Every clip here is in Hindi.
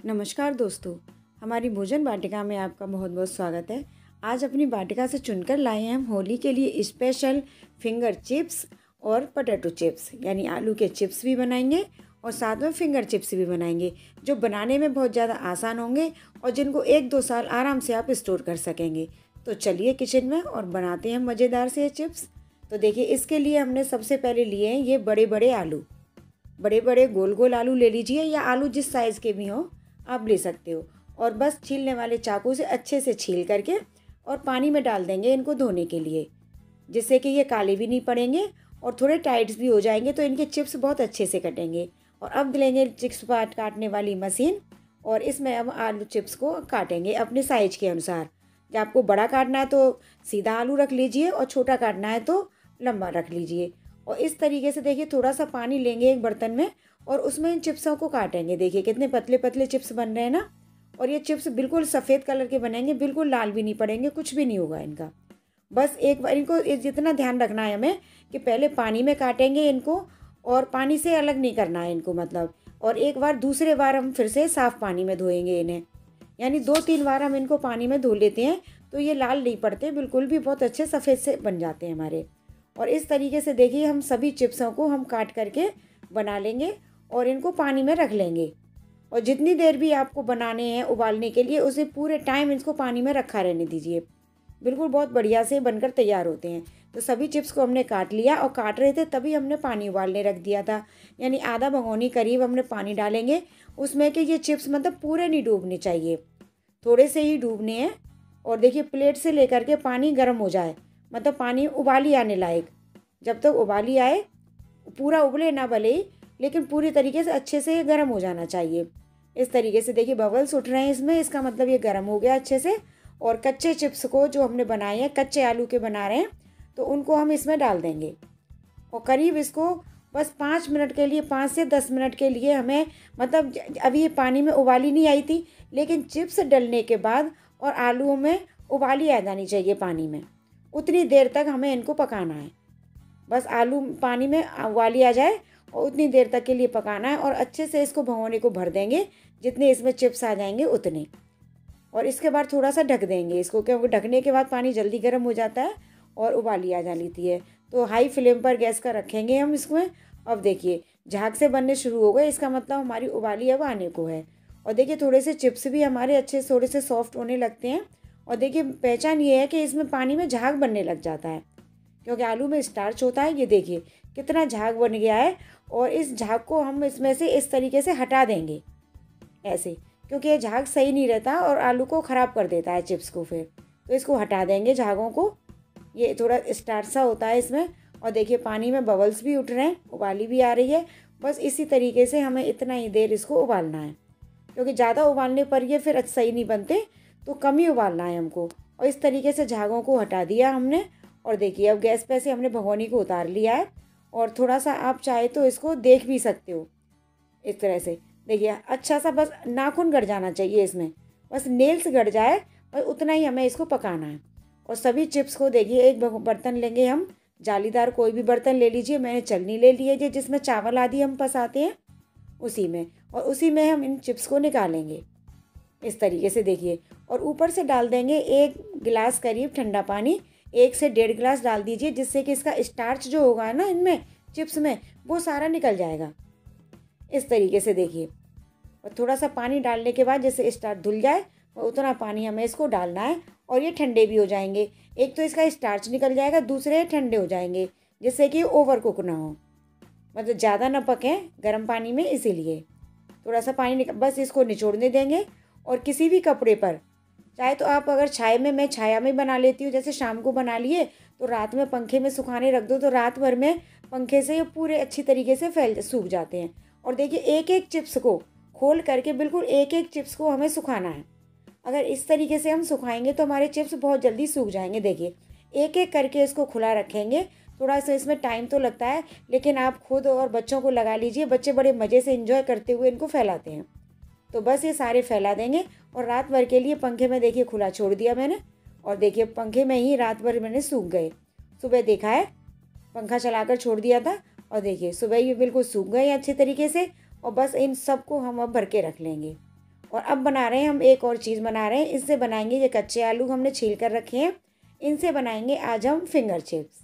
नमस्कार दोस्तों, हमारी भोजन वाटिका में आपका बहुत बहुत स्वागत है। आज अपनी वाटिका से चुनकर लाए हैं हम होली के लिए स्पेशल फिंगर चिप्स और पोटैटो चिप्स, यानी आलू के चिप्स भी बनाएंगे और साथ में फिंगर चिप्स भी बनाएंगे, जो बनाने में बहुत ज़्यादा आसान होंगे और जिनको 1-2 साल आराम से आप स्टोर कर सकेंगे। तो चलिए किचन में और बनाते हैं मज़ेदार से ये चिप्स। तो देखिए, इसके लिए हमने सबसे पहले लिए हैं ये बड़े बड़े आलू। बड़े बड़े गोल गोल आलू ले लीजिए, या आलू जिस साइज़ के भी हों आप ले सकते हो। और बस छीलने वाले चाकू से अच्छे से छील करके और पानी में डाल देंगे इनको धोने के लिए, जिससे कि ये काले भी नहीं पड़ेंगे और थोड़े टाइट्स भी हो जाएंगे, तो इनके चिप्स बहुत अच्छे से कटेंगे। और अब लेंगे चिप्स काटने वाली मशीन और इसमें अब आलू चिप्स को काटेंगे अपने साइज के अनुसार। जब आपको बड़ा काटना है तो सीधा आलू रख लीजिए और छोटा काटना है तो लंबा रख लीजिए। और इस तरीके से देखिए, थोड़ा सा पानी लेंगे एक बर्तन में और उसमें इन चिप्सों को काटेंगे। देखिए कितने पतले पतले चिप्स बन रहे हैं ना। और ये चिप्स बिल्कुल सफ़ेद कलर के बनेंगे, बिल्कुल लाल भी नहीं पड़ेंगे, कुछ भी नहीं होगा इनका। बस एक बार इनको जितना ध्यान रखना है हमें कि पहले पानी में काटेंगे इनको और पानी से अलग नहीं करना है इनको, मतलब। और एक बार दूसरे बार हम फिर से साफ़ पानी में धोएंगे इन्हें, यानी 2-3 बार हम इनको पानी में धो लेते हैं तो ये लाल नहीं पड़ते, बिल्कुल भी बहुत अच्छे सफ़ेद से बन जाते हैं हमारे। और इस तरीके से देखिए, हम सभी चिप्सों को हम काट करके बना लेंगे और इनको पानी में रख लेंगे। और जितनी देर भी आपको बनाने हैं उबालने के लिए, उसे पूरे टाइम इसको पानी में रखा रहने दीजिए। बिल्कुल बहुत बढ़िया से बनकर तैयार होते हैं। तो सभी चिप्स को हमने काट लिया और काट रहे थे तभी हमने पानी उबालने रख दिया था, यानी आधा भगोनी करीब हमने पानी डालेंगे उसमें कि ये चिप्स मतलब पूरे नहीं डूबने चाहिए, थोड़े से ही डूबने हैं। और देखिए, प्लेट से लेकर के पानी गर्म हो जाए, मतलब पानी उबाली आने लायक। जब तक उबाली आए, पूरा उबले ना भले ही, लेकिन पूरी तरीके से अच्छे से ये गर्म हो जाना चाहिए। इस तरीके से देखिए बबल्स उठ रहे हैं इसमें, इसका मतलब ये गर्म हो गया अच्छे से। और कच्चे चिप्स को जो हमने बनाए हैं, कच्चे आलू के बना रहे हैं, तो उनको हम इसमें डाल देंगे। और करीब इसको बस 5 मिनट के लिए, 5 से 10 मिनट के लिए हमें, मतलब अभी ये पानी में उबाली नहीं आई थी, लेकिन चिप्स डलने के बाद और आलूओं में उबाली आ जानी चाहिए पानी में, उतनी देर तक हमें इनको पकाना है। बस आलू पानी में उबाली आ जाए और उतनी देर तक के लिए पकाना है। और अच्छे से इसको भगोने को भर देंगे, जितने इसमें चिप्स आ जाएंगे उतने। और इसके बाद थोड़ा सा ढक देंगे इसको, क्योंकि ढकने के बाद पानी जल्दी गर्म हो जाता है और उबाली आ जाती है। तो हाई फ्लेम पर गैस का रखेंगे हम इसमें। अब देखिए झाग से बनने शुरू हो गए, इसका मतलब हमारी उबाली अब आने को है। और देखिए थोड़े से चिप्स भी हमारे अच्छे थोड़े से सॉफ्ट होने लगते हैं। और देखिए पहचान ये है कि इसमें पानी में झाग बनने लग जाता है, क्योंकि आलू में स्टार्च होता है। ये देखिए कितना झाग बन गया है। और इस झाग को हम इसमें से इस तरीके से हटा देंगे ऐसे, क्योंकि ये झाग सही नहीं रहता और आलू को ख़राब कर देता है चिप्स को फिर। तो इसको हटा देंगे झागों को, ये थोड़ा स्टार्च सा होता है इसमें। और देखिए पानी में बबल्स भी उठ रहे हैं, उबाली भी आ रही है। बस इसी तरीके से हमें इतना ही देर इसको उबालना है, क्योंकि ज़्यादा उबालने पर ये फिर सही नहीं बनते, तो कम ही उबालना है हमको। और इस तरीके से झागों को हटा दिया हमने। और देखिए अब गैस पे से हमने भगोनी को उतार लिया है। और थोड़ा सा आप चाहे तो इसको देख भी सकते हो इस तरह से। देखिए अच्छा सा बस नाखून गड़ जाना चाहिए इसमें, बस नेल्स गड़ जाए और उतना ही हमें इसको पकाना है। और सभी चिप्स को देखिए, एक बर्तन लेंगे हम, जालीदार कोई भी बर्तन ले लीजिए। मैंने छलनी ले ली है जिसमें चावल आदि हम पसाते हैं, उसी में। और उसी में हम इन चिप्स को निकालेंगे इस तरीके से देखिए। और ऊपर से डाल देंगे 1 गिलास करीब ठंडा पानी, 1 से 1.5 गिलास डाल दीजिए, जिससे कि इसका स्टार्च जो होगा ना इनमें चिप्स में, वो सारा निकल जाएगा इस तरीके से देखिए। और थोड़ा सा पानी डालने के बाद जैसे स्टार्च धुल जाए, और उतना पानी हमें इसको डालना है। और ये ठंडे भी हो जाएंगे, एक तो इसका स्टार्च निकल जाएगा, दूसरे ठंडे हो जाएंगे, जिससे कि ओवर कुक ना हो, मतलब ज़्यादा ना पकें गर्म पानी में। इसीलिए थोड़ा सा पानी बस इसको निचोड़ने देंगे। और किसी भी कपड़े पर, चाहे तो आप अगर छाया में, मैं छाया में बना लेती हूँ, जैसे शाम को बना लिए तो रात में पंखे में सुखाने रख दो, तो रात भर में पंखे से ये पूरे अच्छी तरीके से सूख जाते हैं। और देखिए एक एक चिप्स को खोल करके, बिल्कुल एक एक चिप्स को हमें सुखाना है। अगर इस तरीके से हम सुखाएंगे तो हमारे चिप्स बहुत जल्दी सूख जाएंगे। देखिए एक एक करके इसको खुला रखेंगे। थोड़ा सा इसमें टाइम तो लगता है, लेकिन आप खुद और बच्चों को लगा लीजिए, बच्चे बड़े मज़े से एंजॉय करते हुए इनको फैलाते हैं। तो बस ये सारे फैला देंगे और रात भर के लिए पंखे में देखिए खुला छोड़ दिया मैंने। और देखिए पंखे में ही रात भर मैंने सूख गए। सुबह देखा है, पंखा चलाकर छोड़ दिया था और देखिए सुबह ये बिल्कुल सूख गए अच्छे तरीके से। और बस इन सबको हम अब भर के रख लेंगे। और अब बना रहे हैं हम एक और चीज़ बना रहे हैं। इससे बनाएंगे, ये कच्चे आलू हमने छील कर रखे हैं, इनसे बनाएंगे आज हम फिंगर चिप्स।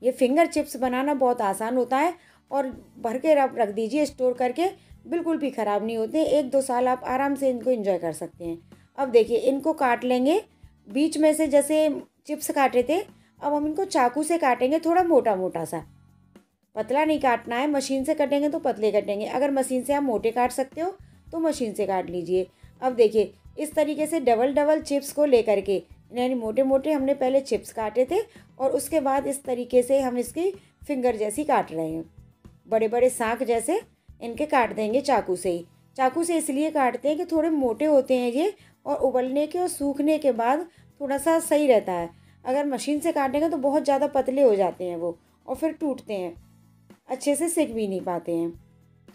ये फिंगर चिप्स बनाना बहुत आसान होता है और भर के रख दीजिए स्टोर करके, बिल्कुल भी ख़राब नहीं होते। 1-2 साल आप आराम से इनको एंजॉय कर सकते हैं। अब देखिए इनको काट लेंगे बीच में से, जैसे चिप्स काटे थे अब हम इनको चाकू से काटेंगे, थोड़ा मोटा मोटा सा, पतला नहीं काटना है। मशीन से कटेंगे तो पतले कटेंगे, अगर मशीन से आप मोटे काट सकते हो तो मशीन से काट लीजिए। अब देखिए इस तरीके से डबल डबल चिप्स को लेकर के, यानी मोटे मोटे हमने पहले चिप्स काटे थे और उसके बाद इस तरीके से हम इसकी फिंगर जैसी काट रहे हैं, बड़े बड़े सांख जैसे इनके काट देंगे चाकू से ही। चाकू से इसलिए काटते हैं कि थोड़े मोटे होते हैं ये, और उबलने के और सूखने के बाद थोड़ा सा सही रहता है। अगर मशीन से काटेंगे तो बहुत ज़्यादा पतले हो जाते हैं वो, और फिर टूटते हैं, अच्छे से सेक भी नहीं पाते हैं।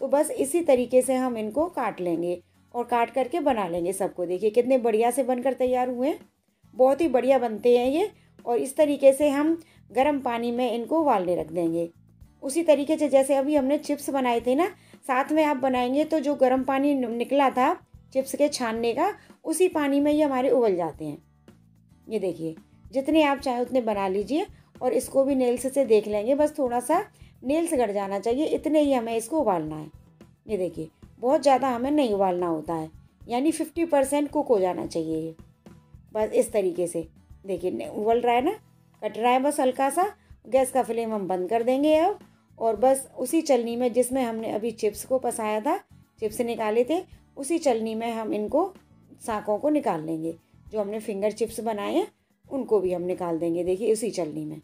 तो बस इसी तरीके से हम इनको काट लेंगे और काट करके बना लेंगे सबको। देखिए कितने बढ़िया से बनकर तैयार हुए हैं, बहुत ही बढ़िया बनते हैं ये। और इस तरीके से हम गर्म पानी में इनको उबालने रख देंगे। उसी तरीके से जैसे अभी हमने चिप्स बनाए थे ना, साथ में आप बनाएंगे तो जो गर्म पानी निकला था चिप्स के छानने का, उसी पानी में ये हमारे उबल जाते हैं। ये देखिए जितने आप चाहें उतने बना लीजिए, और इसको भी नेल्स से देख लेंगे, बस थोड़ा सा नेल्स गड़ जाना चाहिए, इतने ही हमें इसको उबालना है। ये देखिए बहुत ज़्यादा हमें नहीं उबालना होता है, यानी 50% कुक हो जाना चाहिए ये। बस इस तरीके से देखिए उबल रहा है ना, कट रहा है बस हल्का सा। गैस का फ्लेम हम बंद कर देंगे अब, और बस उसी चलनी में जिसमें हमने अभी चिप्स को पसाया था, चिप्स निकाले थे, उसी चलनी में हम इनको साकों को निकाल लेंगे। जो हमने फिंगर चिप्स बनाए हैं उनको भी हम निकाल देंगे। देखिए उसी चलनी में,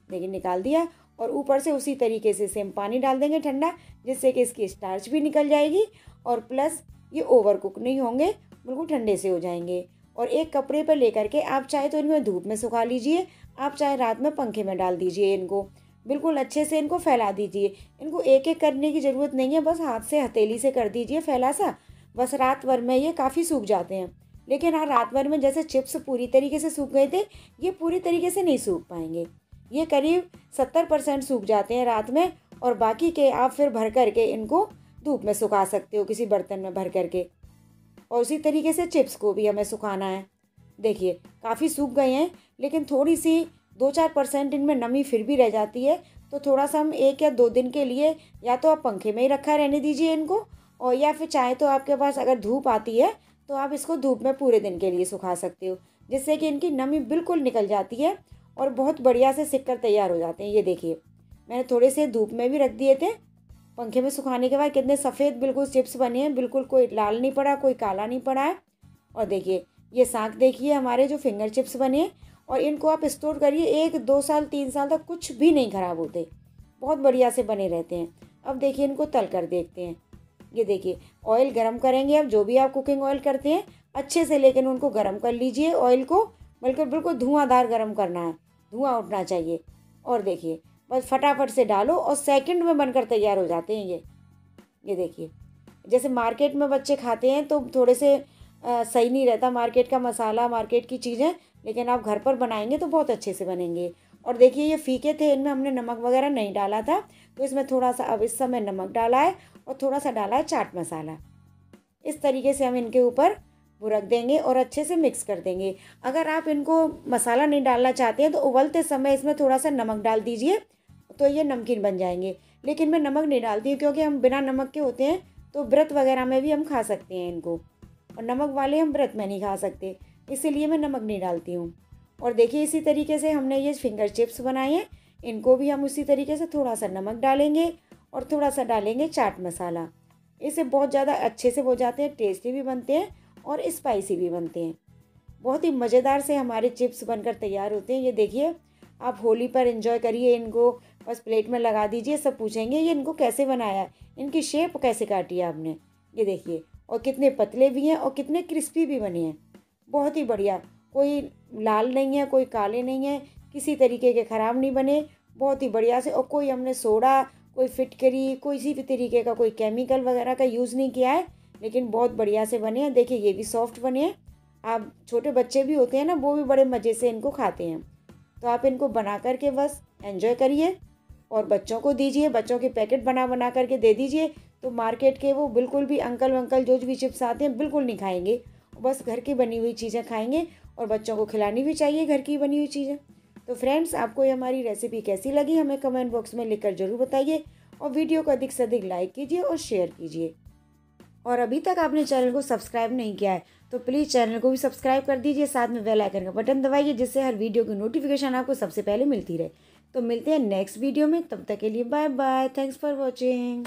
देखिए निकाल दिया। और ऊपर से उसी तरीके से सेम पानी डाल देंगे ठंडा, जिससे कि इसकी स्टार्च भी निकल जाएगी, और प्लस ये ओवर कुक नहीं होंगे, बिल्कुल ठंडे से हो जाएंगे। और एक कपड़े पर लेकर के आप चाहे तो इनको धूप में सुखा लीजिए, आप चाहे रात में पंखे में डाल दीजिए इनको, बिल्कुल अच्छे से इनको फैला दीजिए। इनको एक एक करने की ज़रूरत नहीं है, बस हाथ से हथेली से कर दीजिए फैला सा, बस रात भर में ये काफ़ी सूख जाते हैं। लेकिन हाँ, रात भर में जैसे चिप्स पूरी तरीके से सूख गए थे, ये पूरी तरीके से नहीं सूख पाएंगे। ये करीब 70% सूख जाते हैं रात में, और बाकी के आप फिर भर करके इनको धूप में सुखा सकते हो किसी बर्तन में भर करके। और उसी तरीके से चिप्स को भी हमें सुखाना है। देखिए काफ़ी सूख गए हैं, लेकिन थोड़ी सी 2-4% इनमें नमी फिर भी रह जाती है, तो थोड़ा सा हम 1 या 2 दिन के लिए या तो आप पंखे में ही रखा रहने दीजिए इनको, और या फिर चाहे तो आपके पास अगर धूप आती है तो आप इसको धूप में पूरे दिन के लिए सुखा सकते हो, जिससे कि इनकी नमी बिल्कुल निकल जाती है और बहुत बढ़िया से सिक कर तैयार हो जाते हैं। ये देखिए मैंने थोड़े से धूप में भी रख दिए थे, पंखे में सुखाने के बाद कितने सफ़ेद बिल्कुल चिप्स बने हैं, बिल्कुल कोई लाल नहीं पड़ा, कोई काला नहीं पड़ा है। और देखिए ये साग देखिए हमारे जो फिंगर चिप्स बने हैं, और इनको आप स्टोर करिए 1-2 साल 3 साल तक कुछ भी नहीं ख़राब होते, बहुत बढ़िया से बने रहते हैं। अब देखिए इनको तल कर देखते हैं। ये देखिए ऑयल गरम करेंगे, अब जो भी आप कुकिंग ऑयल करते हैं अच्छे से, लेकिन उनको गरम कर लीजिए ऑयल को, बल्कि बिल्कुल धुआंधार गरम करना है, धुआं उठना चाहिए। और देखिए बस फटाफट से डालो और सेकंड में बनकर तैयार हो जाते हैं ये देखिए जैसे मार्केट में बच्चे खाते हैं तो थोड़े से सही नहीं रहता मार्केट का मसाला, मार्केट की चीज़ें, लेकिन आप घर पर बनाएंगे तो बहुत अच्छे से बनेंगे। और देखिए ये फीके थे, इनमें हमने नमक वगैरह नहीं डाला था, तो इसमें थोड़ा सा अब इस समय नमक डाला है और थोड़ा सा डाला है चाट मसाला। इस तरीके से हम इनके ऊपर वो रख देंगे और अच्छे से मिक्स कर देंगे। अगर आप इनको मसाला नहीं डालना चाहते हैं तो उबलते समय इसमें थोड़ा सा नमक डाल दीजिए, तो ये नमकीन बन जाएंगे। लेकिन मैं नमक नहीं डालती हूँ क्योंकि हम बिना नमक के होते हैं, तो व्रत वगैरह में भी हम खा सकते हैं इनको, और नमक वाले हम व्रत में नहीं खा सकते, इसीलिए मैं नमक नहीं डालती हूँ। और देखिए इसी तरीके से हमने ये फिंगर चिप्स बनाए हैं, इनको भी हम उसी तरीके से थोड़ा सा नमक डालेंगे और थोड़ा सा डालेंगे चाट मसाला। इससे बहुत ज़्यादा अच्छे से हो जाते हैं, टेस्टी भी बनते हैं और स्पाइसी भी बनते हैं। बहुत ही मज़ेदार से हमारे चिप्स बनकर तैयार होते हैं। ये देखिए आप होली पर एंजॉय करिए इनको, बस प्लेट में लगा दीजिए, सब पूछेंगे ये इनको कैसे बनाया, इनकी शेप कैसे काटी है आपने। ये देखिए और कितने पतले भी हैं और कितने क्रिस्पी भी बने हैं, बहुत ही बढ़िया। कोई लाल नहीं है, कोई काले नहीं है, किसी तरीके के ख़राब नहीं बने, बहुत ही बढ़िया से। और कोई हमने सोडा, कोई फिटकरी, कोई किसी भी तरीके का कोई केमिकल वगैरह का यूज़ नहीं किया है, लेकिन बहुत बढ़िया से बने हैं। देखिए ये भी सॉफ्ट बने हैं। आप छोटे बच्चे भी होते हैं ना, वो भी बड़े मज़े से इनको खाते हैं। तो आप इनको बना करके बस एंजॉय करिए और बच्चों को दीजिए, बच्चों के पैकेट बना बना करके दे दीजिए, तो मार्केट के वो बिल्कुल भी अंकल वंकल जो भी चिप्स आते हैं बिल्कुल नहीं खाएंगे, बस घर की बनी हुई चीज़ें खाएंगे और बच्चों को खिलानी भी चाहिए घर की बनी हुई चीज़ें। तो फ्रेंड्स, आपको ये हमारी रेसिपी कैसी लगी हमें कमेंट बॉक्स में लिखकर ज़रूर बताइए और वीडियो को अधिक से अधिक लाइक कीजिए और शेयर कीजिए। और अभी तक आपने चैनल को सब्सक्राइब नहीं किया है तो प्लीज़ चैनल को भी सब्सक्राइब कर दीजिए, साथ में बेल आइकन का बटन दबाइए जिससे हर वीडियो की नोटिफिकेशन आपको सबसे पहले मिलती रहे। तो मिलते हैं नेक्स्ट वीडियो में, तब तक के लिए bye bye, thanks for watching.